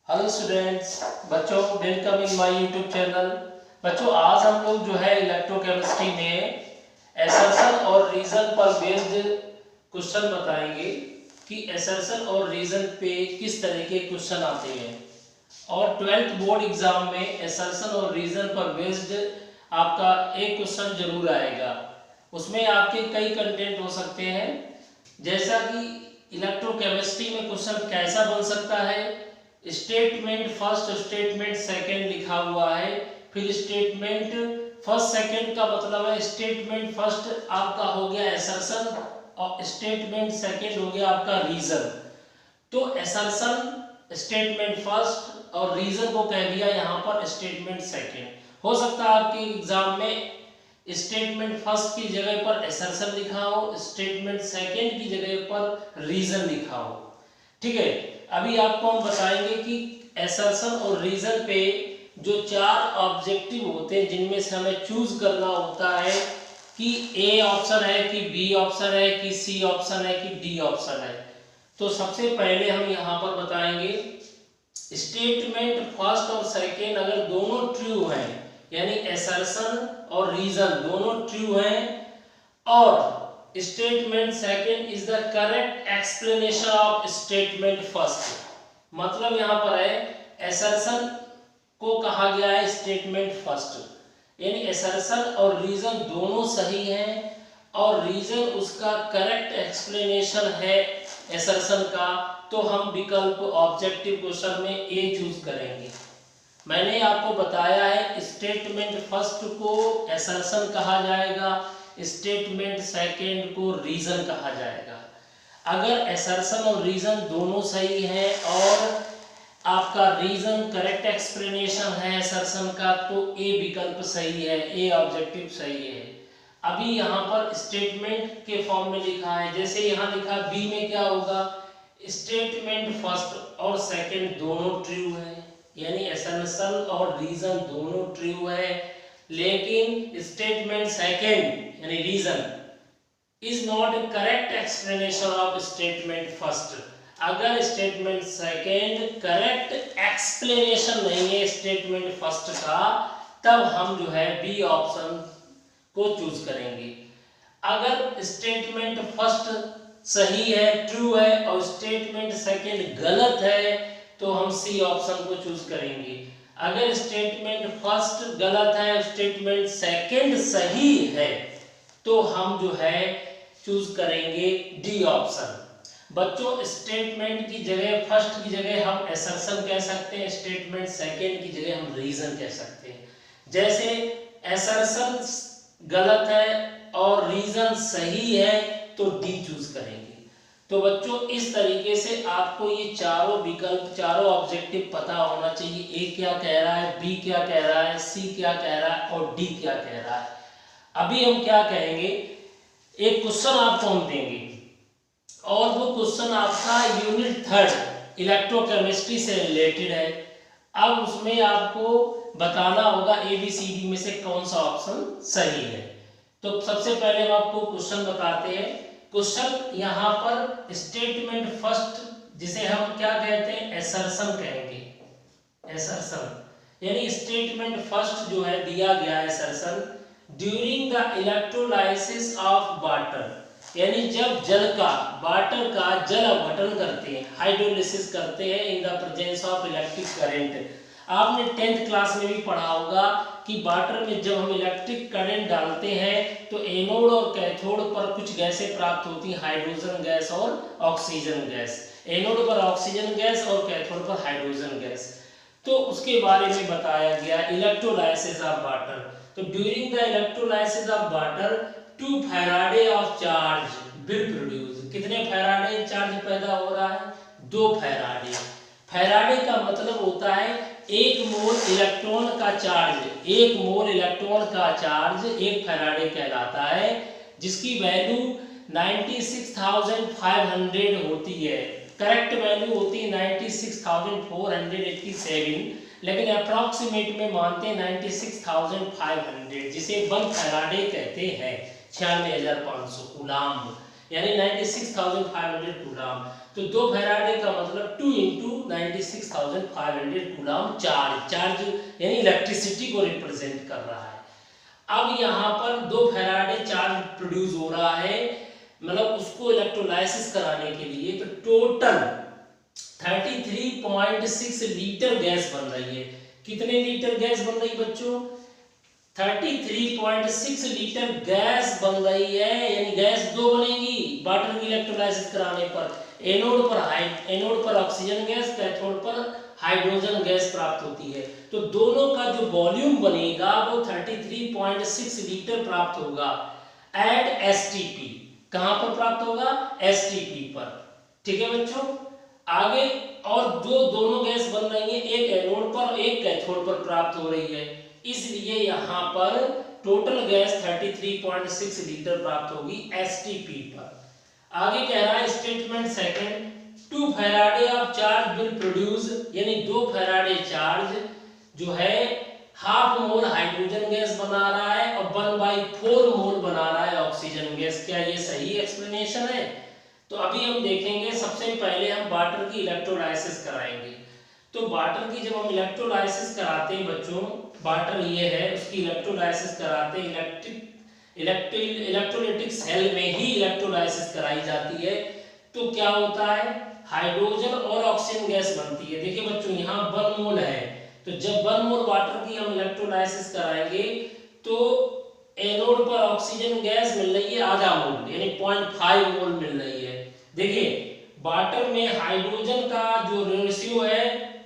Hello students, बच्चों welcome in my YouTube channel. बच्चों आज हम लोग जो है इलेक्ट्रोकेमिस्ट्री में एसर्शन और रीजन पर बेस्ड क्वेश्चन बताएंगे कि एसर्शन और रीजन पे किस तरह के क्वेश्चन आते हैं। और 12th बोर्ड एग्जाम में एसर्शन और रीजन पर बेस्ड आपका एक क्वेश्चन जरूर आएगा। उसमें आपके कई कंटेंट हो सकते हैं, जैसा कि इलेक्ट्रोकेमिस्ट्री में क्वेश्चन कैसा बन सकता है। स्टेटमेंट फर्स्ट स्टेटमेंट सेकंड लिखा हुआ है, फिर स्टेटमेंट फर्स्ट सेकंड का मतलब है स्टेटमेंट फर्स्ट आपका हो गया एसर्शन और स्टेटमेंट सेकंड हो गया आपका रीजन। तो एसर्शन स्टेटमेंट फर्स्ट और रीजन को कह दिया यहाँ पर स्टेटमेंट सेकंड। हो सकता है आपके एग्जाम में स्टेटमेंट फर्स्ट की जगह पर एसर्शन लिखा हो, स्टेटमेंट सेकंड की जगह पर रीजन लिखा हो। ठीक है, अभी आपको हम बताएंगे कि एसर्शन और रीजन पे जो चार ऑब्जेक्टिव होते हैं जिनमें से हमें चूज करना होता है कि ए ऑप्शन है कि बी ऑप्शन है कि सी ऑप्शन है कि डी ऑप्शन है। तो सबसे पहले हम यहाँ पर बताएंगे स्टेटमेंट फर्स्ट और सेकेंड अगर दोनों ट्रू हैं, यानी एसर्शन और रीजन दोनों ट्रू हैं और statement second is the correct explanation of statement first, मतलब यहां पर है एसर्शन को कहा गया है स्टेटमेंट फर्स्ट, यानी एसर्शन और रीजन दोनों सही हैं और रीजन उसका करेक्ट एक्सप्लेनेशन है एसर्शन का, तो हम विकल्प ऑब्जेक्टिव क्वेश्चन में ए चूज करेंगे। मैंने आपको बताया है स्टेटमेंट फर्स्ट को एसर्शन कहा जाएगा, स्टेटमेंट सेकंड को रीजन कहा जाएगा। अगर एसर्शन और रीजन दोनों सही है और आपका रीजन करेक्ट एक्सप्लेनेशन है एसर्शन का, तो ए विकल्प सही है, ए ऑब्जेक्टिव सही है। अभी यहाँ पर स्टेटमेंट के फॉर्म में लिखा है, जैसे यहाँ लिखा बी में क्या होगा, स्टेटमेंट फर्स्ट और सेकंड दोनों ट्रू है, यानी एसर्शन और रीजन दोनों ट्रू है, लेकिन स्टेटमेंट सेकंड यानी reason is not a correct explanation of statement first. अगर स्टेटमेंट सेकंड करेक्ट एक्सप्लेनेशन नहीं है स्टेटमेंट फर्स्ट का, तब हम जो है बी ऑप्शन को चूज करेंगे। अगर स्टेटमेंट फर्स्ट सही है, ट्रू है और स्टेटमेंट सेकंड गलत है, तो हम सी ऑप्शन को चूज करेंगे। अगर स्टेटमेंट फर्स्ट गलत है, स्टेटमेंट सेकंड सही है, तो हम जो है चूज करेंगे डी ऑप्शन। बच्चों स्टेटमेंट की जगह फर्स्ट की जगह हम एसर्शन कह सकते हैं, स्टेटमेंट सेकंड की जगह हम रीजन कह सकते हैं। जैसे एसर्शन गलत है और रीजन सही है, तो डी चूज करेंगे। तो बच्चों इस तरीके से आपको ये चारों विकल्प, चारों ऑब्जेक्टिव पता होना चाहिए। ए क्या कह रहा है, बी क्या कह रहा है, सी क्या कह रहा है और डी क्या कह रहा है। अभी हम क्या कहेंगे, एक क्वेश्चन आपको हम देंगे और वो क्वेश्चन आपका यूनिट 3 इलेक्ट्रोकेमिस्ट्री से रिलेटेड है। अब उसमें आपको बताना होगा ABCD में से कौन सा ऑप्शन सही है। तो सबसे पहले हम आपको क्वेश्चन बताते हैं। क्वेश्चन यहाँ पर स्टेटमेंट फर्स्ट, जिसे हम क्या कहते हैं, एसर्शन कहेंगे। एसर्शन यानी स्टेटमेंट फर्स्ट जो है दिया गया है assertion, during the electrolysis of water, यानी जब जल का, वाटर का जल अपघटन करते हैं, हाइड्रोलिसिस करते हैं in the presence of electric current. आपने 10th क्लास में भी पढ़ा होगा कि वाटर में जब हम इलेक्ट्रिक करंट डालते हैं तो एनोड और कैथोड पर कुछ गैसें प्राप्त होती हैं, हाइड्रोजन गैस और ऑक्सीजन गैस। एनोड पर ऑक्सीजन गैस और कैथोड पर हाइड्रोजन गैस। तो उसके बारे में बताया गया इलेक्ट्रोलाइसिस ऑफ वाटर। तो during the electrolysis of water 2 Faraday of charge will produce. कितने फैराडे चार्ज पैदा हो रहा है, 2 फैराडे। फैराडे का मतलब होता है 1 मोल इलेक्ट्रॉन का चार्ज, 1 मोल इलेक्ट्रॉन का चार्ज 1 फैराडे कहलाता है, जिसकी वैल्यू 96,500 होती है। करेक्ट वैल्यू होती है 96,487, लेकिन अप्रॉक्सीमेट में मानते हैं 96,500, जिसे 1 फैराडे कहते हैं, 96,500 कूलाम, यानी 96,500 कूलाम। तो 2 फैराडे का मतलब 2 × 96,500 26,500 कूलम चार्ज यानी इलेक्ट्रिसिटी को रिप्रेजेंट कर रहा है। अब यहाँ पर 2 फैराडे चार्ज प्रोड्यूस हो रहा है, मतलब उसको इलेक्ट्रोलाइसिस कराने के लिए, तो टोटल 33.6 लीटर गैस बन रही है। कितने लीटर गैस बन रही बच्चों? 33.6 लीटर गैस बन रही है, यानी गैस 2 बनेगी वाटर की इलेक्ट्रोलाइसिस कराने पर। एनोड पर ऑक्सीजन गैस, कैथोड पर हाइड्रोजन गैस प्राप्त होती है। तो दोनों का जो वॉल्यूम बनेगा वो 33.6 लीटर प्राप्त होगा एट एसटीपी। कहां पर प्राप्त होगा? एसटीपी पर। ठीक है बच्चों, आगे और जो दोनों गैस बन रही है, एक एनोड पर एक कैथोड पर प्राप्त हो रही है, इसलिए यहां पर टोटल गैस 33.6 लीटर प्राप्त होगी एसटीपी पर। आगे कह रहा है statement second, 2 Faraday of charge will produce, यानी 2 फैराडे चार्ज जो है हाफ मोल हाइड्रोजन गैस बना रहा है और 1/4 मोल बना रहा है ऑक्सीजन गैस। क्या ये सही एक्सप्लेनेशन है? तो अभी हम देखेंगे, सबसे पहले हम वाटर की इलेक्ट्रोलाइसिस कराएंगे। तो वाटर की जब हम इलेक्ट्रोलाइसिस कराते हैं बच्चों, वाटर ये है, उसकी इलेक्ट्रोलाइसिस कराते हैं, इलेक्ट्रोलाइटिक सेल में ही इलेक्ट्रोलाइसिस कराई जाती है। तो क्या होता है? हाइड्रोजन और ऑक्सीजन गैस बनती है। देखिए बच्चों, यहाँ 1 मोल है, तो जब 1 मोल वाटर की हम इलेक्ट्रोलाइसिस कराएंगे तो एनोड पर ऑक्सीजन गैस मिल रही है आधा मोल, यानी 0.5 मोल मिल रही है। देखिए वाटर में हाइड्रोजन का जो रेशियो है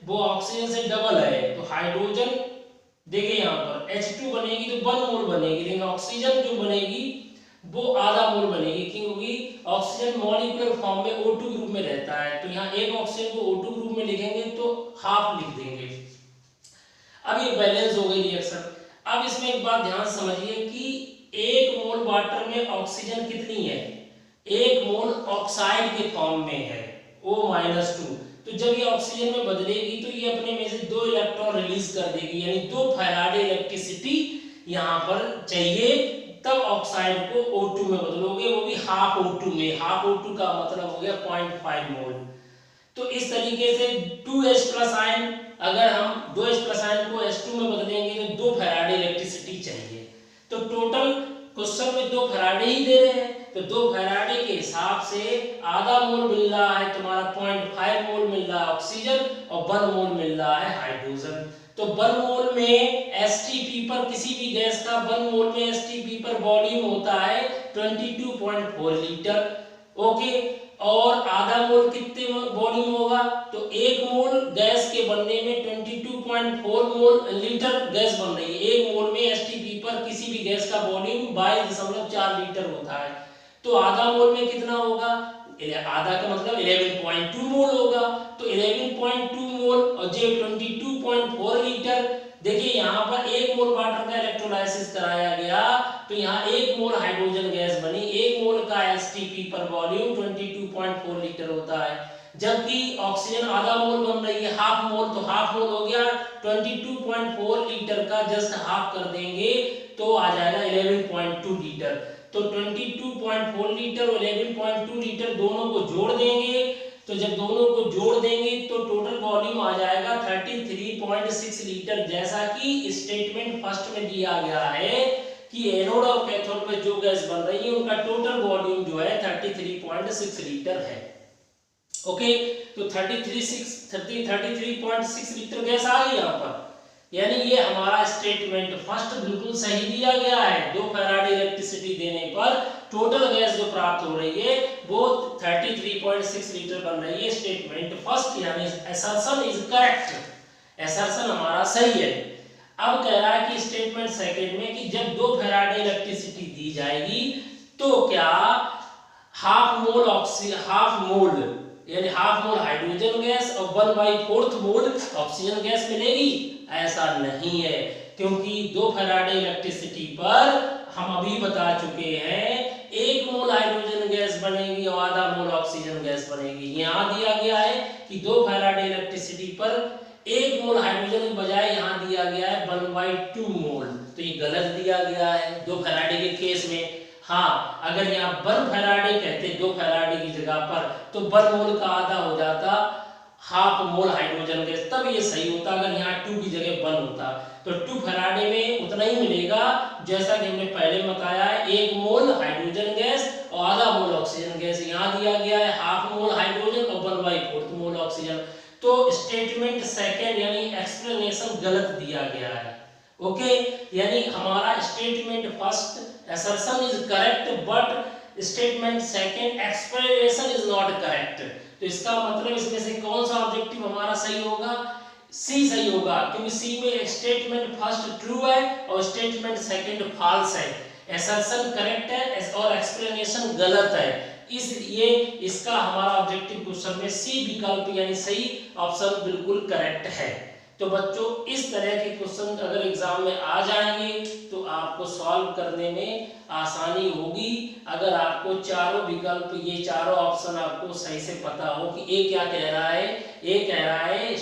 वो ऑक्सीजन से डबल है, तो हाइड्रोजन देखिए यहाँ पर H2 बनेगी तो 1 मोल बनेगी, लेकिन ऑक्सीजन जो बनेगी वो आधा मोल बनेगी, क्योंकि ऑक्सीजन मॉलिक्यूलर फॉर्म में O2 ग्रुप में रहता है। तो यहाँ एक ऑक्सीजन को O2 ग्रुप में लिखेंगे तो हाफ लिख देंगे। अब ये बैलेंस हो गई रिएक्शन। अब इसमें एक बात ध्यान समझिए कि 1 मोल वाटर में ऑक्सीजन कितनी है? 1 मोल ऑक्साइड के फॉर्म में है, O-2। तो जब ये ऑक्सीजन में बदलेगी तो ये अपने में से 2 इलेक्ट्रॉन रिलीज कर देगी, यानी 2 फैराडे इलेक्ट्रिसिटी यहाँ पर चाहिए, तब ऑक्साइड को O2 में बदलोगे, वो भी हाफ O2 में। हाफ O2 का मतलब हो गया 0.5 मोल। तो इस तरीके से 2H प्लस आयन, अगर हम 2H प्लस आयन को H2 में बदलेंगे तो 2 फैराडे इलेक्ट्रिसिटी चाहिए। तो टोटल क्वेश्चन में 2 फैराडे ही दे रहे हैं, तो 2 फैराडे के हिसाब से आधा मोल मिल रहा है तुम्हारा, 0.5 मोल मिल रहा है ऑक्सीजन और 1 मोल मिल रहा है हाइड्रोजन। तो 1 मोल में एसटीपी पर, किसी भी गैस का 1 मोल में एसटीपी पर वॉल्यूम होता है 22.4 लीटर। ओके, और आधा मोल कितने वॉल्यूम होगा? तो 1 मोल गैस के बनने में 22.4 मोल लीटर गैस बन रही है। 1 मोल में एसटीपी पर किसी भी गैस का वॉल्यूम 22.4 लीटर होता है। तो आधा मोल में कितना होगा? आधा का मतलब 11.2 मोल होगा। तो 11.2 मोल और जे 22.4 लीटर। देखिए यहाँ पर 1 मोल वाटर का इलेक्ट्रोलाइसिस कराया गया तो यहाँ 1 मोल हाइड्रोजन गैस बनी। 1 मोल का एसटीपी पर वॉल्यूम 22.4 लीटर होता है, जबकि ऑक्सीजन आधा मोल बन रही है, हाफ मोल। तो हाफ मोल हो गया 22.4 लीटर का जस्ट हाफ कर देंगे तो आ जाएगा 11.2 लीटर। तो 22.4 लीटर और 11.2 लीटर दोनों को जोड़ देंगे, तो जब दोनों को जोड़ देंगे तो टोटल वॉल्यूम आ जाएगा 33.6 लीटर, जैसा कि स्टेटमेंट फर्स्ट में दिया गया है कि एनोड और कैथोड में जो गैस बन रही है उनका टोटल वॉल्यूम जो है 33.6 लीटर है। ओके, तो 33.6 लीटर गैस आ गई यहाँ पर, यानी ये हमारा स्टेटमेंट फर्स्ट बिल्कुल सही दिया गया है। 2 फैराडे इलेक्ट्रिसिटी देने पर टोटल गैस जो प्राप्त हो रही है वो 33.6 लीटर बन रही है। स्टेटमेंट फर्स्ट यानी असर्शन इज करेक्ट, असर्शन हमारा सही है। अब कह रहा है कि स्टेटमेंट सेकंड में कि जब 2 फैराडे इलेक्ट्रिसिटी दी जाएगी तो क्या हाफ मोल यानी हाफ मोल हाइड्रोजन गैस और 1/4 मोल ऑक्सीजन गैस मिलेगी? ऐसा नहीं है, क्योंकि 2 फैराडे इलेक्ट्रिसिटी पर हम अभी बता चुके हैं 1 मोल हाइड्रोजन गैस बनेगी और आधा मोल ऑक्सीजन गैस बनेगी। यहाँ दिया गया है कि 2 फैराडे इलेक्ट्रिसिटी पर 1 मोल हाइड्रोजन के बजाय यहाँ दिया गया है 1/2 मोल, तो ये गलत दिया गया है 2 फैराडे के केस में। हाँ, अगर यहाँ 1 फैराडे कहते 2 फैराडे की जगह पर तो 1 मोल का आधा हो जाता हाफ मोल हाइड्रोजन गैस, तब ये सही होता अगर यहाँ 2 की जगह 1 होता। तो 2 फैराडे में उतना ही मिलेगा जैसा कि हमने पहले बताया है, 1 मोल हाइड्रोजन गैस और आधा मोल ऑक्सीजन गैस। यहाँ दिया गया है हाफ मोल हाइड्रोजन और 1/4 मोल ऑक्सीजन। तो स्टेटमेंट सेकंड यानी एक्सप्लेनेशन गलत दिया गया है। ओके, यानी हमारा statement first assertion is correct but statement second explanation is not correct. तो इसका मतलब इसमें से कौन सा ऑब्जेक्टिव हमारा सही होगा? सी सही होगा, क्योंकि सी में स्टेटमेंट फर्स्ट ट्रू है और स्टेटमेंट सेकंड फॉल्स है। असर्शन करेक्ट है और एक्सप्लेनेशन गलत है, इसलिए इसका हमारा ऑब्जेक्टिव क्वेश्चन में सी विकल्प यानी सही ऑप्शन बिल्कुल करेक्ट है। तो बच्चों इस तरह के क्वेश्चन अगर एग्जाम में आ जाएंगे तो आपको सॉल्व करने में आसानी होगी, अगर आपको चारों विकल्प ये चारों ऑप्शन आपको सही से पता हो कि ए क्या कह रहा है। ए कह रहा है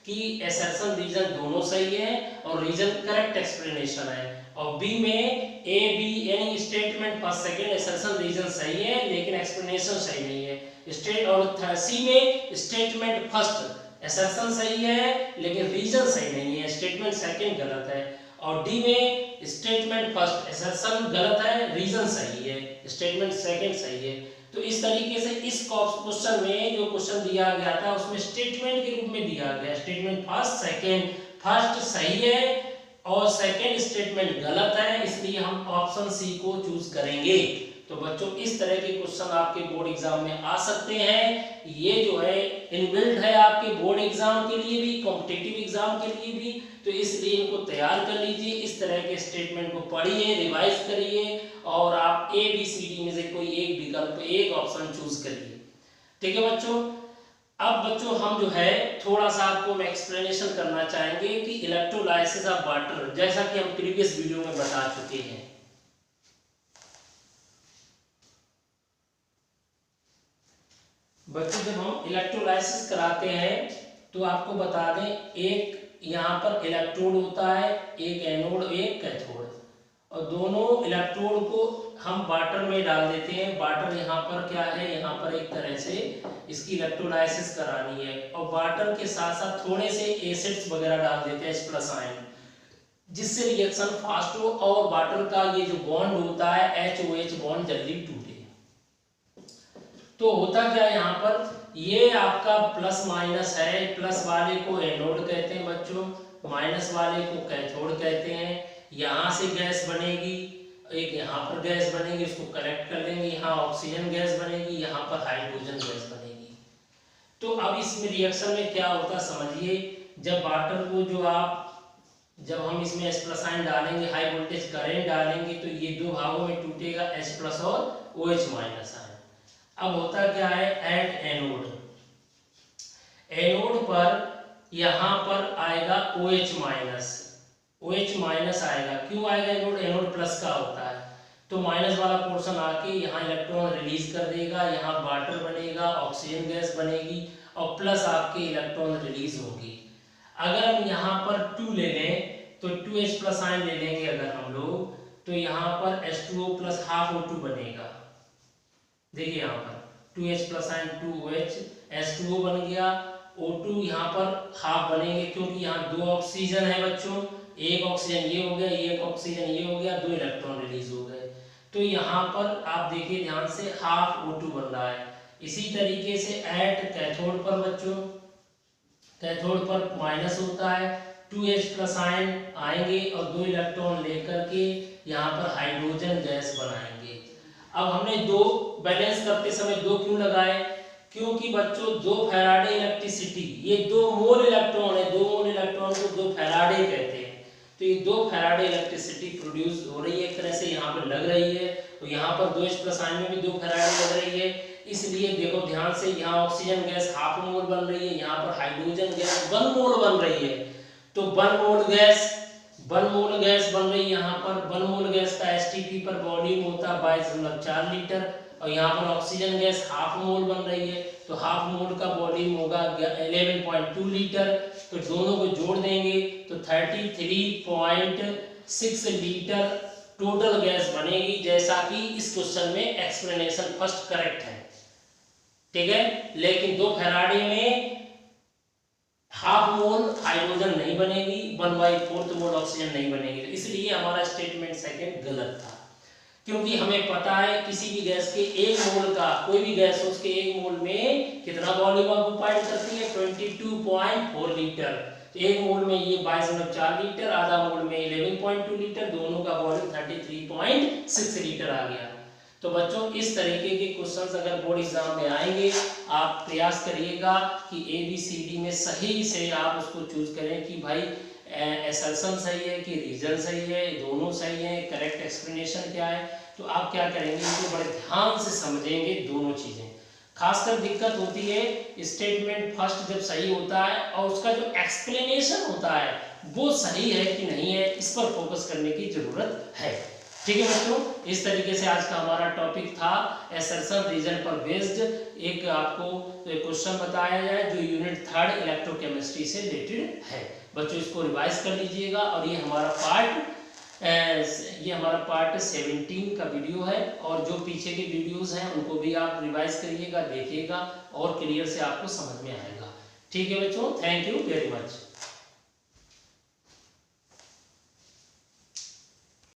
कि असर्शन रीजन दोनों सही है और रीजन करेक्ट एक्सप्लेनेशन है, और बी में ए बी यानी statement first second assertion reason सही है लेकिन एक्सप्लेनेशन सही नहीं है। स्टेट और सी में स्टेटमेंट फर्स्ट असर्शन सही है लेकिन रीजन सही नहीं है, स्टेटमेंट सेकंड गलत है। और डी में स्टेटमेंट फर्स्ट असर्शन गलत है, रीजन सही है, स्टेटमेंट सेकंड सही है। तो इस तरीके से इस क्वेश्चन में जो क्वेश्चन दिया गया था उसमें स्टेटमेंट के रूप में दिया गया, स्टेटमेंट फर्स्ट सेकंड, फर्स्ट सही है और सेकंड स्टेटमेंट गलत है, इसलिए हम ऑप्शन सी को चूज करेंगे। तो बच्चों इस तरह के क्वेश्चन आपके बोर्ड एग्जाम में आ सकते हैं, ये जो है इनबिल्ट है आपके बोर्ड एग्जाम के लिए भी, कॉम्पिटिटिव एग्जाम के लिए भी, तो इसलिए इनको तैयार कर लीजिए। इस तरह के स्टेटमेंट को पढ़िए, रिवाइज करिए और आप ए बी सी डी में से कोई एक विकल्प, एक ऑप्शन चूज करिए। ठीक है बच्चों। अब बच्चों हम जो है थोड़ा सा आपको मैं एक्सप्लेनेशन करना चाहेंगे कि इलेक्ट्रोलाइसिस ऑफ वाटर, जैसा कि हम प्रीवियस वीडियो में बता चुके हैं। बच्चों जब हम इलेक्ट्रोलाइसिस कराते हैं तो आपको बता दें, एक यहाँ पर इलेक्ट्रोड होता है, एक एनोड एक कैथोड, और दोनों इलेक्ट्रोड को हम वाटर में डाल देते हैं। वाटर यहाँ पर क्या है, यहाँ पर एक तरह से इसकी इलेक्ट्रोलाइसिस करानी है, और वाटर के साथ साथ थोड़े से एसिड्स वगैरह डाल देते हैं H+ आयन, जिससे रिएक्शन फास्ट हो और वाटर का ये जो बॉन्ड होता है HOH बॉन्ड जल्दी टूटे। तो होता क्या है यहाँ पर, ये आपका प्लस माइनस है, प्लस वाले को एनोड कहते हैं बच्चों, माइनस वाले को कैथोड कहते हैं। यहाँ से गैस बनेगी, एक यहाँ पर गैस बनेगी, उसको कलेक्ट कर लेंगे, यहाँ ऑक्सीजन गैस बनेगी, यहाँ पर हाइड्रोजन गैस बनेगी। तो अब इसमें रिएक्शन में क्या होता समझिए, जब वाटर को जब हम इसमें H+ आयन डालेंगे, हाई वोल्टेज करंट डालेंगे, तो ये दो भागों में टूटेगा, H+ और OH- आयन। अब होता क्या है, एट एनोड, एनोड पर यहाँ पर आएगा OH- आएगा। क्यों आएगा एनोड, एनोड प्लस का होता है, तो माइनस वाला पोर्शन आके यहाँ इलेक्ट्रॉन रिलीज कर देगा, यहाँ वाटर बनेगा, ऑक्सीजन गैस बनेगी और प्लस आपके इलेक्ट्रॉन रिलीज होगी। अगर हम यहाँ पर 2 ले लें तो 2H+ आयन ले लेंगे अगर हम लोग, तो यहाँ पर H2O प्लस हाफ O2 बनेगा। देखिए यहाँ पर 2H+ आयन 2OH, H2O बन गया, O2 यहाँ पर हाफ बनेंगे क्योंकि यहाँ 2 ऑक्सीजन है बच्चों, एक ऑक्सीजन ये हो गया, एक ऑक्सीजन ये हो गया, 2 इलेक्ट्रॉन रिलीज हो गए। तो यहाँ पर आप देखिए ध्यान से हाफ O2 बन रहा है। इसी तरीके से एट कैथोड पर बच्चों, कैथोड पर माइनस होता है, 2H+ आयन आएंगे और 2 इलेक्ट्रॉन लेकर के यहाँ पर हाइड्रोजन गैस बनाएंगे। अब हमने 2 बैलेंस करते समय 2 क्यों लगाए, क्योंकि बच्चों 2 फैराडे इलेक्ट्रिसिटी, ये 2 मोल इलेक्ट्रॉन है, 2 मोल इलेक्ट्रॉन को 2 फैराडे कहते हैं। तो ये 2 फैराडे इलेक्ट्रिसिटी प्रोड्यूस हो रही है, एक तरह से यहाँ पर लग रही है, तो यहाँ पर 2H+ आयन में भी 2 फैराडे लग रही है। इसलिए देखो ध्यान से, यहाँ ऑक्सीजन गैस हाफ मोल बन रही है, यहाँ पर हाइड्रोजन गैस 1 मोल बन रही है। तो 1 मोल गैस बन रही है, यहाँ पर 1 मोल गैस का STP पर वॉल्यूम होता है 22.4 लीटर, और यहाँ पर ऑक्सीजन गैस हाफ मोल बन रही है, तो हाफ मोल का वॉल्यूम होगा 11.2 लीटर। तो दोनों को जोड़ देंगे तो 33.6 लीटर टोटल गैस बनेगी, जैसा कि इस क्वेश्चन में एक्सप्लेनेशन फर्स्ट करेक्ट है। ठीक है, लेकिन 2 फैराडे में बनेगी, 1/4 मोल ऑक्सीजन नहीं बनेगी। तो इसलिए हमारा स्टेटमेंट सेकंड गलत था, क्योंकि हमें पता है किसी भी गैस के 1 मोल का, कोई भी गैस हो उसके 1 मोल में कितना वॉल्यूम ऑक्युपाइड करती है, 22.4 लीटर। तो 1 मोल में ये 22.4 लीटर, आधा मोल में 11.2 लीटर, दोनों का वॉल्यूम 33.6 लीटर आ गया। तो बच्चों इस तरीके के क्वेश्चंस अगर बोर्ड एग्जाम में आएंगे, आप प्रयास करिएगा कि ABCD में सही से आप उसको चूज करें कि भाई असर्शन सही है कि रीजन सही है, दोनों सही है, करेक्ट एक्सप्लेनेशन क्या है। तो आप क्या करेंगे, इनको बड़े ध्यान से समझेंगे दोनों चीजें। खासकर दिक्कत होती है स्टेटमेंट फर्स्ट जब सही होता है और उसका जो एक्सप्लेनेशन होता है वो सही है कि नहीं है, इस पर फोकस करने की जरूरत है। ठीक है बच्चों, इस तरीके से आज का हमारा टॉपिक था असर्शन रीजन पर बेस्ड। एक आपको क्वेश्चन बताया जाए जो यूनिट 3 इलेक्ट्रोकेमिस्ट्री से रिलेटेड है। बच्चों इसको रिवाइज कर लीजिएगा, और ये हमारा पार्ट 17 का वीडियो है, और जो पीछे के वीडियोस हैं उनको भी आप रिवाइज करिएगा, देखिएगा और क्लियर से आपको समझ में आएगा। ठीक है बच्चों, थैंक यू वेरी मच।